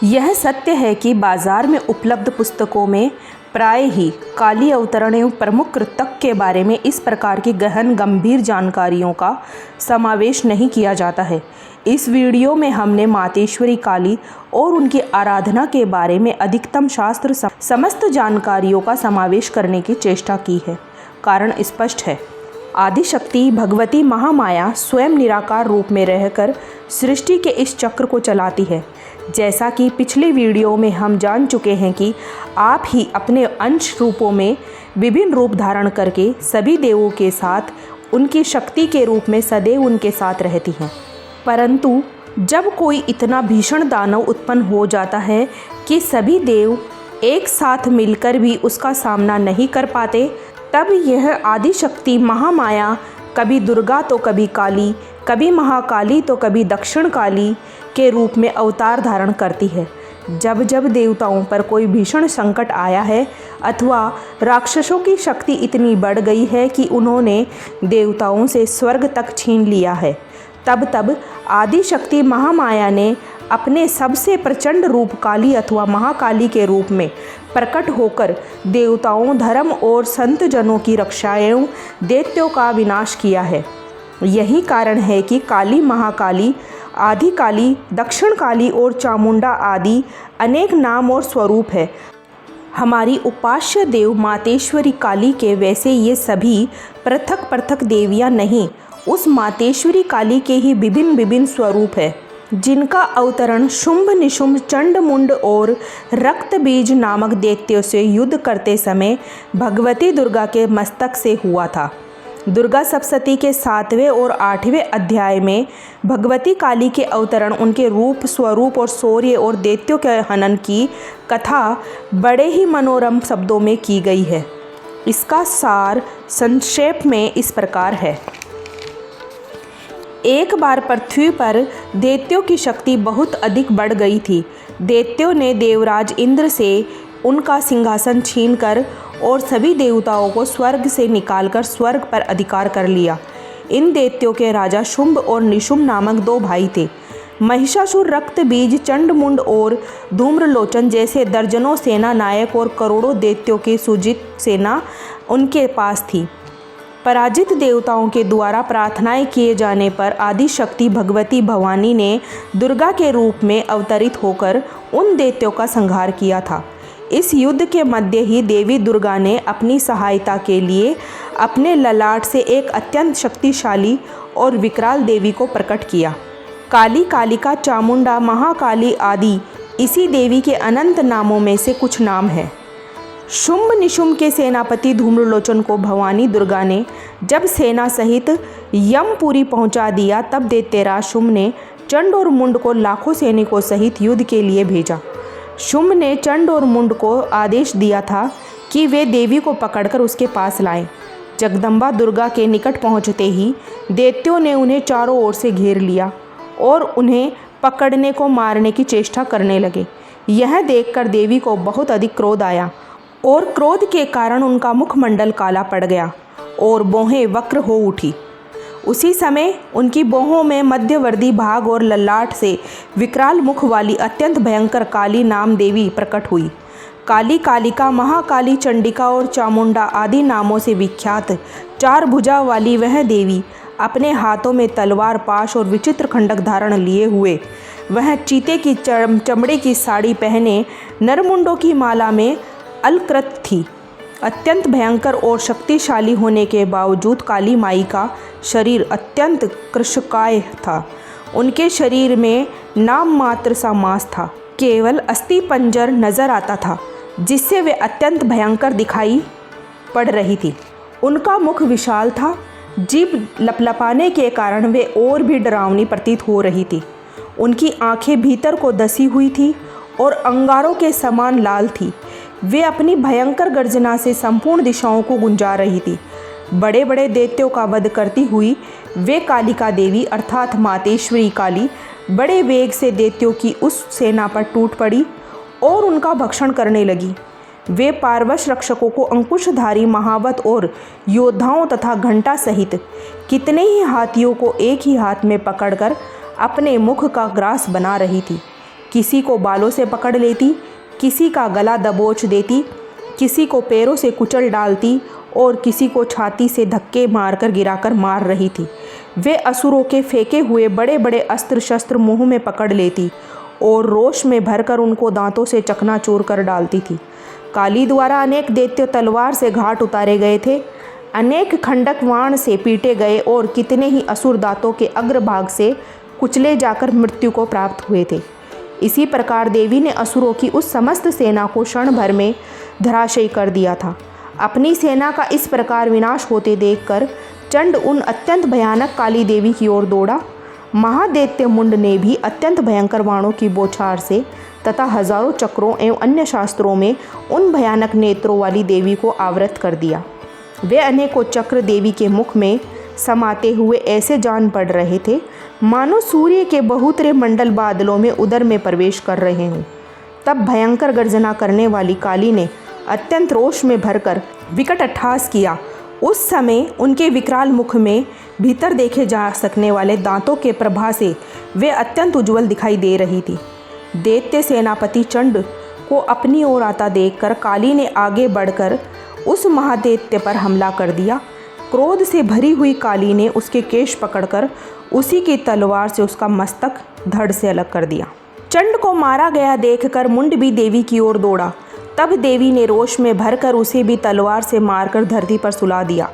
यह सत्य है कि बाजार में उपलब्ध पुस्तकों में प्राय ही काली अवतरण एवं प्रमुख कृतक के बारे में इस प्रकार की गहन गंभीर जानकारियों का समावेश नहीं किया जाता है। इस वीडियो में हमने मातेश्वरी काली और उनकी आराधना के बारे में अधिकतम शास्त्र समस्त जानकारियों का समावेश करने की चेष्टा की है। कारण स्पष्ट है। आदिशक्ति भगवती महामाया स्वयं निराकार रूप में रहकर सृष्टि के इस चक्र को चलाती है। जैसा कि पिछले वीडियो में हम जान चुके हैं कि आप ही अपने अंश रूपों में विभिन्न रूप धारण करके सभी देवों के साथ उनकी शक्ति के रूप में सदैव उनके साथ रहती हैं। परंतु जब कोई इतना भीषण दानव उत्पन्न हो जाता है कि सभी देव एक साथ मिलकर भी उसका सामना नहीं कर पाते, तब यह आदिशक्ति महामाया कभी दुर्गा तो कभी काली, कभी महाकाली तो कभी दक्षिण काली के रूप में अवतार धारण करती है। जब जब देवताओं पर कोई भीषण संकट आया है अथवा राक्षसों की शक्ति इतनी बढ़ गई है कि उन्होंने देवताओं से स्वर्ग तक छीन लिया है, तब तब आदिशक्ति महामाया ने अपने सबसे प्रचंड रूप काली अथवा महाकाली के रूप में प्रकट होकर देवताओं, धर्म और संत जनों की रक्षा एवं दैत्यों का विनाश किया है। यही कारण है कि काली, महाकाली, आदि काली, दक्षिण काली और चामुंडा आदि अनेक नाम और स्वरूप है। हमारी उपास्य देव मातेश्वरी काली के वैसे ये सभी पृथक पृथक देवियाँ नहीं, उस मातेश्वरी काली के ही विभिन्न विभिन्न स्वरूप है, जिनका अवतरण शुंभ, निशुंभ, चंड, मुंड और रक्त बीज नामक दैत्यों से युद्ध करते समय भगवती दुर्गा के मस्तक से हुआ था। दुर्गा सप्तशती के 7वें और 8वें अध्याय में भगवती काली के अवतरण, उनके रूप, स्वरूप और शौर्य और दैत्यों के हनन की कथा बड़े ही मनोरम शब्दों में की गई है। इसका सार संक्षेप में इस प्रकार है। एक बार पृथ्वी पर दैत्यों की शक्ति बहुत अधिक बढ़ गई थी। दैत्यों ने देवराज इंद्र से उनका सिंहासन छीनकर और सभी देवताओं को स्वर्ग से निकालकर स्वर्ग पर अधिकार कर लिया। इन दैत्यों के राजा शुंभ और निशुंभ नामक 2 भाई थे। महिषासुर, रक्त बीज, चंडमुंड और धूम्रलोचन जैसे दर्जनों सेना नायक और करोड़ों दैत्यों की सुजित सेना उनके पास थी। पराजित देवताओं के द्वारा प्रार्थनाएं किए जाने पर आदिशक्ति भगवती भवानी ने दुर्गा के रूप में अवतरित होकर उन दैत्यों का संहार किया था। इस युद्ध के मध्य ही देवी दुर्गा ने अपनी सहायता के लिए अपने ललाट से एक अत्यंत शक्तिशाली और विकराल देवी को प्रकट किया। काली, कालिका, चामुंडा, महाकाली आदि इसी देवी के अनंत नामों में से कुछ नाम हैं। शुंभ निशुंभ के सेनापति धूम्रलोचन को भवानी दुर्गा ने जब सेना सहित यमपुरी पहुंचा दिया, तब दैत्यराज शुंभ ने चंड और मुंड को लाखों सैनिकों सहित युद्ध के लिए भेजा। शुंभ ने चंड और मुंड को आदेश दिया था कि वे देवी को पकड़कर उसके पास लाएं। जगदम्बा दुर्गा के निकट पहुंचते ही दैत्यों ने उन्हें चारों ओर से घेर लिया और उन्हें पकड़ने को मारने की चेष्टा करने लगे। यह देखकर देवी को बहुत अधिक क्रोध आया और क्रोध के कारण उनका मुखमंडल काला पड़ गया और भौहें वक्र हो उठी। उसी समय उनकी भौहों में मध्यवर्ती भाग और ललाट से विकराल मुख वाली अत्यंत भयंकर काली नाम देवी प्रकट हुई। काली, कालिका, महाकाली, चंडिका और चामुंडा आदि नामों से विख्यात 4 भुजा वाली वह देवी अपने हाथों में तलवार, पाश और विचित्र खंडक धारण लिए हुए, वह चीते की चमड़े की साड़ी पहने नरमुंडों की माला में अलकृत थी। अत्यंत भयंकर और शक्तिशाली होने के बावजूद काली माई का शरीर अत्यंत कृशकाय था। उनके शरीर में नाम मात्र सा मांस था, केवल अस्थि पंजर नजर आता था, जिससे वे अत्यंत भयंकर दिखाई पड़ रही थी। उनका मुख विशाल था, जीभ लपलपाने के कारण वे और भी डरावनी प्रतीत हो रही थी। उनकी आंखें भीतर को धसी हुई थी और अंगारों के समान लाल थी। वे अपनी भयंकर गर्जना से संपूर्ण दिशाओं को गुंजा रही थी। बड़े बड़े दैत्यों का वध करती हुई वे कालिका देवी अर्थात मातेश्वरी काली बड़े वेग से दैत्यों की उस सेना पर टूट पड़ी और उनका भक्षण करने लगी। वे पारवश रक्षकों को अंकुशधारी महावत और योद्धाओं तथा घंटा सहित कितने ही हाथियों को एक ही हाथ में पकड़कर अपने मुख का ग्रास बना रही थी। किसी को बालों से पकड़ लेती, किसी का गला दबोच देती, किसी को पैरों से कुचल डालती और किसी को छाती से धक्के मारकर गिराकर मार रही थी। वे असुरों के फेंके हुए बड़े बड़े अस्त्र शस्त्र मुंह में पकड़ लेती और रोष में भरकर उनको दांतों से चकनाचूर कर डालती थी। काली द्वारा अनेक दैत्य तलवार से घाट उतारे गए थे, अनेक खंडक वाण से पीटे गए और कितने ही असुर दांतों के अग्रभाग से कुचले जाकर मृत्यु को प्राप्त हुए थे। इसी प्रकार देवी ने असुरों की उस समस्त सेना को क्षण भर में धराशायी कर दिया था। अपनी सेना का इस प्रकार विनाश होते देखकर चंड उन अत्यंत भयानक काली देवी की ओर दौड़ा। महादैत्य मुंड ने भी अत्यंत भयंकर बाणों की बौछार से तथा हजारों चक्रों एवं अन्य शास्त्रों में उन भयानक नेत्रों वाली देवी को आवृत कर दिया। वे अनेकों चक्र देवी के मुख में समाते हुए ऐसे जान पड़ रहे थे मानो सूर्य के बहुतरे मंडल बादलों में उदर में प्रवेश कर रहे हों। तब भयंकर गर्जना करने वाली काली ने अत्यंत रोष में भरकर विकट अट्टहास किया। उस समय उनके विकराल मुख में भीतर देखे जा सकने वाले दांतों के प्रभा से वे अत्यंत उज्जवल दिखाई दे रही थी। दैत्य सेनापति चंड को अपनी ओर आता देखकर काली ने आगे बढ़कर उस महादैत्य पर हमला कर दिया। क्रोध से भरी हुई काली ने उसके केश पकड़कर उसी की तलवार से उसका मस्तक धड़ से अलग कर दिया। चंड को मारा गया देखकर मुंड भी देवी की ओर दौड़ा। तब देवी ने रोष में भरकर उसे भी तलवार से मारकर धरती पर सुला दिया।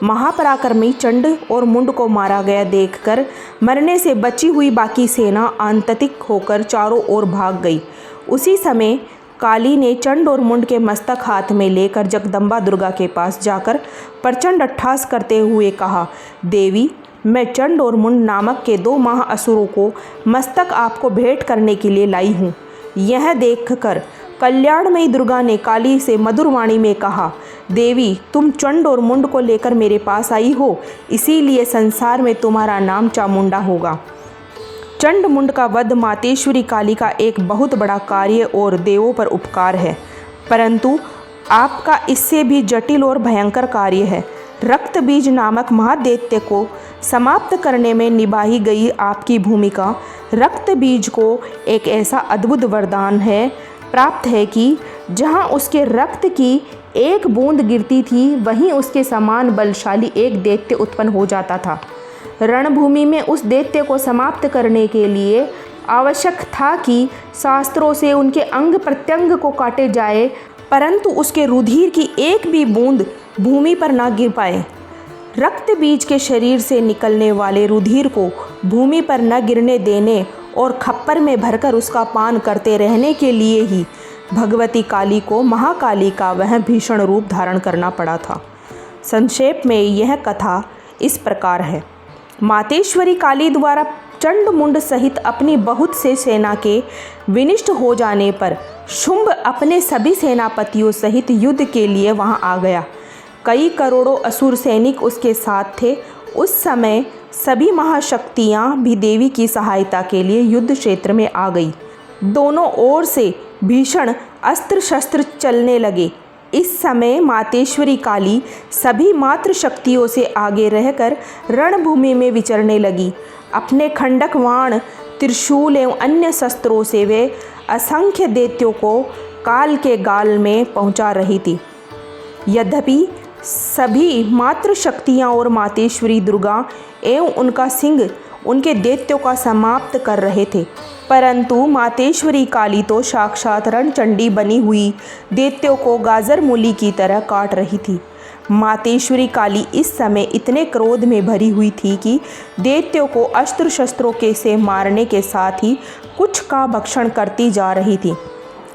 महापराक्रमी चंड और मुंड को मारा गया देखकर मरने से बची हुई बाकी सेना आतंकित होकर चारों ओर भाग गई। उसी समय काली ने चंड और मुंड के मस्तक हाथ में लेकर जगदम्बा दुर्गा के पास जाकर प्रचंड अट्टहास करते हुए कहा, देवी, मैं चंड और मुंड नामक के 2 महाअसुरों को मस्तक आपको भेंट करने के लिए लाई हूँ। यह देखकर कल्याणमयी दुर्गा ने काली से मधुर वाणी में कहा, देवी, तुम चंड और मुंड को लेकर मेरे पास आई हो, इसीलिए संसार में तुम्हारा नाम चामुंडा होगा। चंड मुंड का वध मातेश्वरी काली का एक बहुत बड़ा कार्य और देवों पर उपकार है, परंतु आपका इससे भी जटिल और भयंकर कार्य है। रक्त बीज नामक महादैत्य को समाप्त करने में निभाई गई आपकी भूमिका रक्त बीज को एक ऐसा अद्भुत वरदान है प्राप्त है कि जहाँ उसके रक्त की एक बूंद गिरती थी वहीं उसके समान बलशाली एक दैत्य उत्पन्न हो जाता था। रणभूमि में उस दैत्य को समाप्त करने के लिए आवश्यक था कि शास्त्रों से उनके अंग प्रत्यंग को काटे जाए, परंतु उसके रुधिर की एक भी बूंद भूमि पर ना गिर पाए। रक्त बीज के शरीर से निकलने वाले रुधिर को भूमि पर न गिरने देने और खप्पर में भरकर उसका पान करते रहने के लिए ही भगवती काली को महाकाली का वह भीषण रूप धारण करना पड़ा था। संक्षेप में यह कथा इस प्रकार है। मातेश्वरी काली द्वारा चंड मुंड सहित अपनी बहुत से सेना के विनिष्ट हो जाने पर शुंभ अपने सभी सेनापतियों सहित युद्ध के लिए वहां आ गया। कई करोड़ों असुर सैनिक उसके साथ थे। उस समय सभी महाशक्तियां भी देवी की सहायता के लिए युद्ध क्षेत्र में आ गई। दोनों ओर से भीषण अस्त्र शस्त्र चलने लगे। इस समय मातेश्वरी काली सभी मातृ शक्तियों से आगे रहकर रणभूमि में विचरने लगी। अपने खंडक वाण, त्रिशूल एवं अन्य शस्त्रों से वे असंख्य दैत्यों को काल के गाल में पहुंचा रही थी। यद्यपि सभी मातृ शक्तियाँ और मातेश्वरी दुर्गा एवं उनका सिंह उनके दैत्यों का समाप्त कर रहे थे, परंतु मातेश्वरी काली तो साक्षात रणचंडी बनी हुई दैत्यों को गाजर मूली की तरह काट रही थी। मातेश्वरी काली इस समय इतने क्रोध में भरी हुई थी कि दैत्यों को अस्त्र शस्त्रों के से मारने के साथ ही कुछ का भक्षण करती जा रही थी।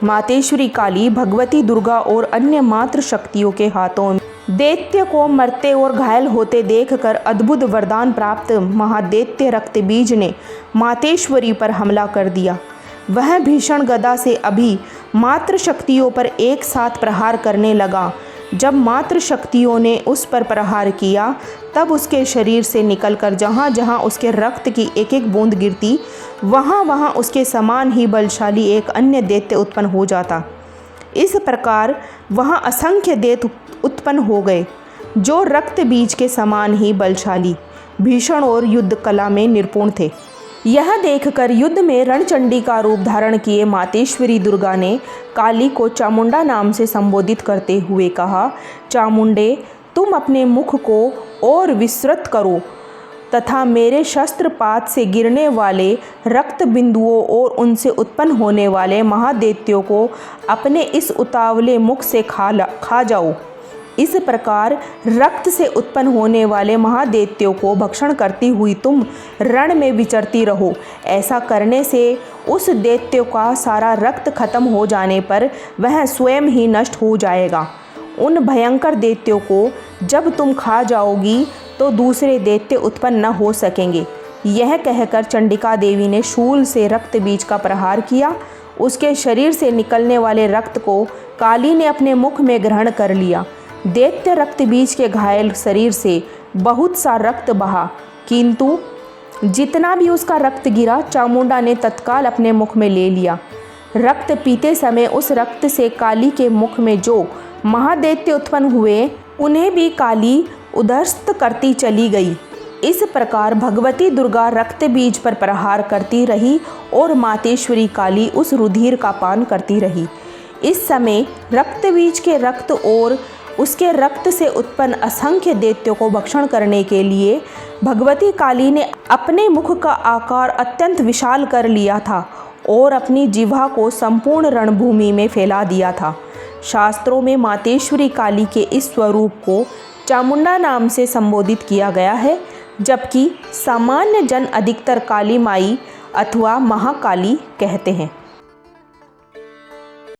मातेश्वरी काली भगवती दुर्गा और अन्य मातृ शक्तियों के हाथों में दैत्य को मरते और घायल होते देखकर अद्भुत वरदान प्राप्त महादैत्य रक्तबीज ने मातेश्वरी पर हमला कर दिया। वह भीषण गदा से अभी मातृ शक्तियों पर एक साथ प्रहार करने लगा। जब मातृ शक्तियों ने उस पर प्रहार किया तब उसके शरीर से निकलकर जहाँ जहाँ उसके रक्त की एक एक बूंद गिरती वहाँ वहाँ उसके समान ही बलशाली एक अन्य दैत्य उत्पन्न हो जाता। इस प्रकार वहाँ असंख्य दैत्य उत्पन्न हो गए जो रक्त बीज के समान ही बलशाली, भीषण और युद्ध कला में निपुण थे। यह देखकर युद्ध में रणचंडी का रूप धारण किए मातेश्वरी दुर्गा ने काली को चामुंडा नाम से संबोधित करते हुए कहा, चामुंडे, तुम अपने मुख को और विस्तृत करो तथा मेरे शस्त्रपात से गिरने वाले रक्त बिंदुओं और उनसे उत्पन्न होने वाले महादैत्यों को अपने इस उतावले मुख से खा जाओ। इस प्रकार रक्त से उत्पन्न होने वाले महादैत्यों को भक्षण करती हुई तुम रण में विचरती रहो। ऐसा करने से उस दैत्य का सारा रक्त खत्म हो जाने पर वह स्वयं ही नष्ट हो जाएगा। उन भयंकर दैत्यों को जब तुम खा जाओगी तो दूसरे दैत्य उत्पन्न न हो सकेंगे। यह कहकर चंडिका देवी ने शूल से रक्त बीज का प्रहार किया। उसके शरीर से निकलने वाले रक्त को काली ने अपने मुख में ग्रहण कर लिया। दैत्य रक्त बीज के घायल शरीर से बहुत सा रक्त बहा, किंतु जितना भी उसका रक्त गिरा चामुंडा ने तत्काल अपने मुख में ले लिया। रक्त पीते समय उस रक्त से काली के मुख में जो महादैत्य उत्पन्न हुए उन्हें भी काली उध्वस्त करती चली गई। इस प्रकार भगवती दुर्गा रक्त बीज पर प्रहार करती रही और मातेश्वरी काली उस रुधिर का पान करती रही। इस समय रक्त बीज के रक्त और उसके रक्त से उत्पन्न असंख्य दैत्यों को भक्षण करने के लिए भगवती काली ने अपने मुख का आकार अत्यंत विशाल कर लिया था और अपनी जिह्वा को संपूर्ण रणभूमि में फैला दिया था। शास्त्रों में मातेश्वरी काली के इस स्वरूप को चामुंडा नाम से संबोधित किया गया है, जबकि सामान्य जन अधिकतर काली माई अथवा महाकाली कहते हैं।